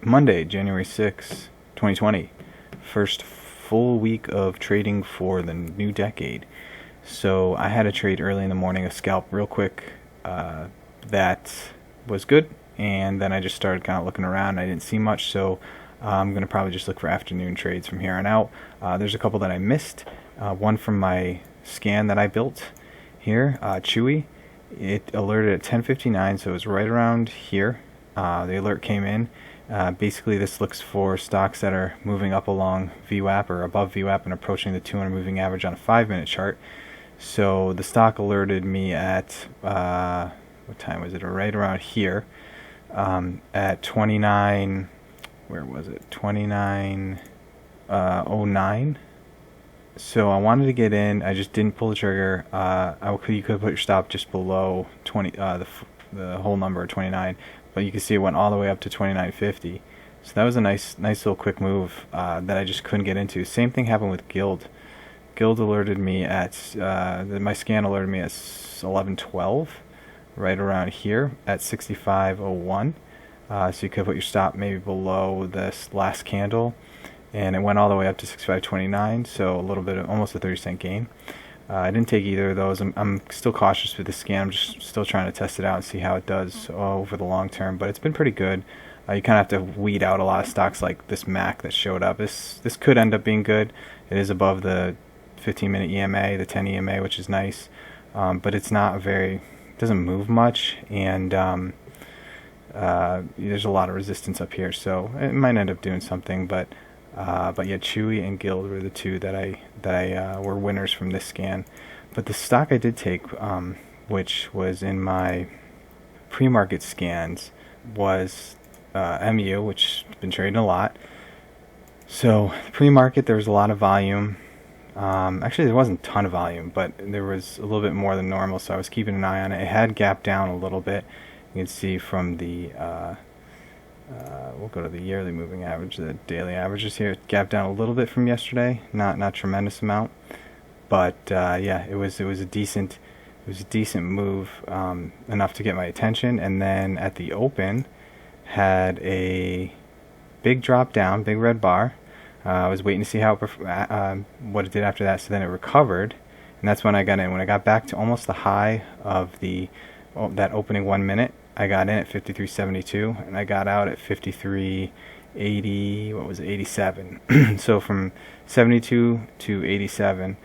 Monday, January 6th, 2020. First full week of trading for the new decade. So I had a trade early in the morning, a scalp real quick, that was good. And then I just started kind of looking around. I didn't see much, so I'm going to probably just look for afternoon trades from here on out. There's a couple that I missed. One from my scan that I built here, Chewy. It alerted at 10:59, so it was right around here. The alert came in. Basically, this looks for stocks that are moving up along VWAP or above VWAP and approaching the 200 moving average on a 5-minute chart. So the stock alerted me at, what time was it? Right around here, at 29, where was it? 29:09. So I wanted to get in. I just didn't pull the trigger. You could put your stop just below 20, the whole number 29, but you can see it went all the way up to 29.50. So that was a nice little quick move that I just couldn't get into. Same thing happened with Guild. Guild alerted me at my scan alerted me at 11:12, right around here at 65.01. So you could put your stop maybe below this last candle. And it went all the way up to 65.29, so a little bit of almost a 30-cent gain. I didn't take either of those. I'm still cautious with the scan. I'm just still trying to test it out and see how it does over the long term. But it's been pretty good. You kind of have to weed out a lot of stocks like this MAC that showed up. This could end up being good. It is above the 15-minute EMA, the 10 EMA, which is nice. But it's not it doesn't move much, and there's a lot of resistance up here. So it might end up doing something, but yeah, Chewy and Guild were the two that I were winners from this scan. But the stock I did take, which was in my pre-market scans, was MU, which has been trading a lot. So pre-market, there was a lot of volume. Actually, there wasn't a ton of volume, but there was a little bit more than normal, so I was keeping an eye on it. It had gapped down a little bit. You can see from the we'll go to the yearly moving average, the daily averages here. It gapped down a little bit from yesterday, not tremendous amount, but yeah, it was a decent move, enough to get my attention. And then at the open, had a big drop down, big red bar. I was waiting to see how what it did after that. So then it recovered, and that's when I got in. When I got back to almost the high of that opening 1 minute, I got in at 53.72, and I got out at 53.80. What was it? 87. So from 72 to 87,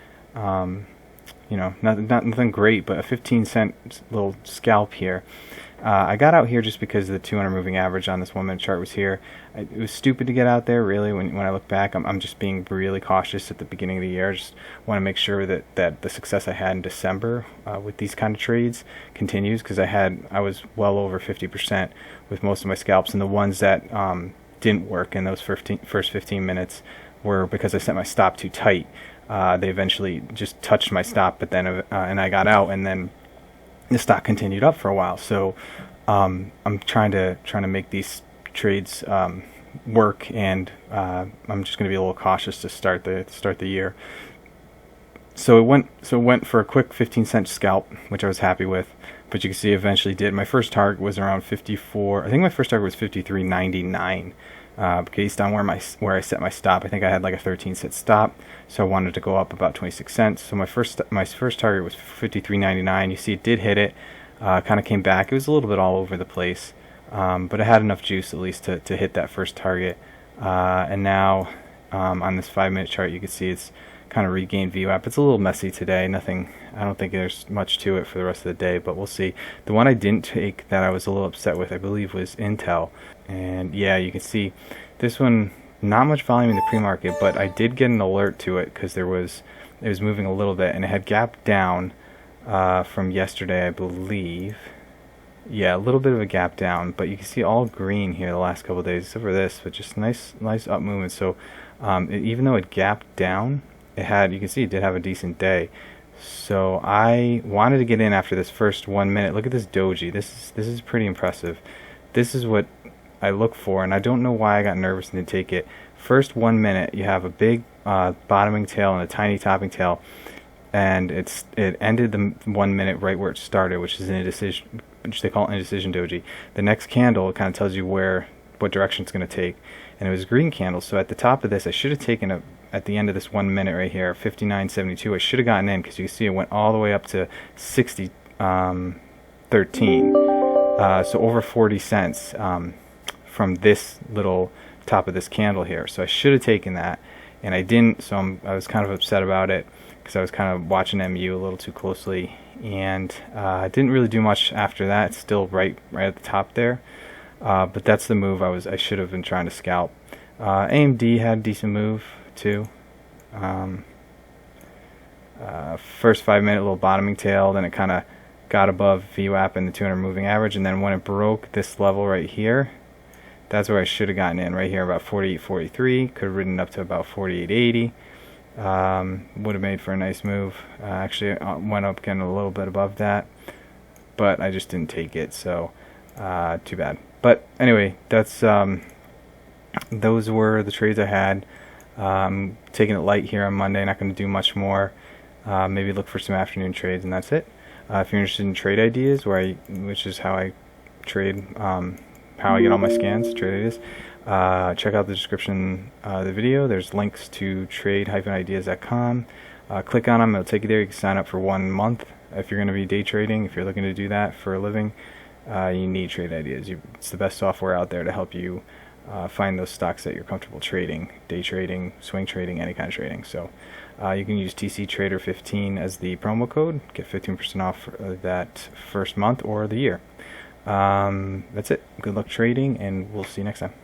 nothing great, but a 15-cent little scalp here. I got out here just because the 200 moving average on this 1 minute chart was here. It was stupid to get out there, really. When I look back, I'm just being really cautious at the beginning of the year. I just want to make sure that the success I had in December with these kind of trades continues, because I was well over 50% with most of my scalps, and the ones that didn't work in those first 15 minutes were because I set my stop too tight. They eventually just touched my stop, but then and I got out, and then the stock continued up for a while. So I'm trying to make these trades work, and I'm just going to be a little cautious to start the year. So it went for a quick 15-cent scalp, which I was happy with. But you can see eventually did. My first target was around 54. I think my first target was 53.99. Based on where I set my stop. I think I had like a 13-cent stop, so I wanted to go up about 26 cents. So my first target was 53.99. You see, it did hit it. Kind of came back. It was a little bit all over the place, but it had enough juice at least to hit that first target. And now on this 5-minute chart, you can see it's kind of regained VWAP. It's a little messy today. I don't think there's much to it for the rest of the day, but we'll see. The one I didn't take that I was a little upset with, I believe, was Intel. And yeah, you can see this one, not much volume in the pre-market, but I did get an alert to it because it was moving a little bit, and it had gapped down from yesterday, I believe. Yeah, a little bit of a gap down, but you can see all green here the last couple of days, except for this, but just nice up movement. So even though it gapped down, you can see it did have a decent day. So I wanted to get in after this first 1 minute. Look at this doji. This is pretty impressive. This is what I look for, and I don't know why I got nervous and didn't take it. First 1 minute, you have a big bottoming tail and a tiny topping tail, and it ended the 1 minute right where it started, which is an indecision, which they call indecision doji. The next candle kind of tells you where what direction it's going to take, and it was green candle. So at the top of this, I should have taken a at the end of this 1 minute right here, 59.72. I should have gotten in because you can see it went all the way up to 60.13. So over 40 cents from this little top of this candle here. So I should have taken that, and I didn't. So I was kind of upset about it because I was kind of watching MU a little too closely, and I didn't really do much after that. It's still right at the top there, but that's the move I should have been trying to scalp. AMD had a decent move too. First 5 minute little bottoming tail, then it kind of got above VWAP and the 200 moving average, and then when it broke this level right here, that's where I should have gotten in, right here about 48.43. Could have ridden up to about 48.80. Would have made for a nice move. Actually went up getting a little bit above that, but I just didn't take it, so too bad. But anyway, that's those were the trades I had. Taking it light here on Monday, not going to do much more. Maybe look for some afternoon trades, and that's it. If you're interested in trade ideas, which is how I trade, how I get all my scans, trade ideas, check out the description of the video. There's links to trade-ideas.com. Click on them, it'll take you there. You can sign up for 1 month if you're going to be day trading. If you're looking to do that for a living, you need Trade Ideas. It's the best software out there to help you find those stocks that you're comfortable trading, day trading, swing trading, any kind of trading. So you can use TCTrader15 as the promo code, get 15% off that first month or the year. That's it. Good luck trading, and we'll see you next time.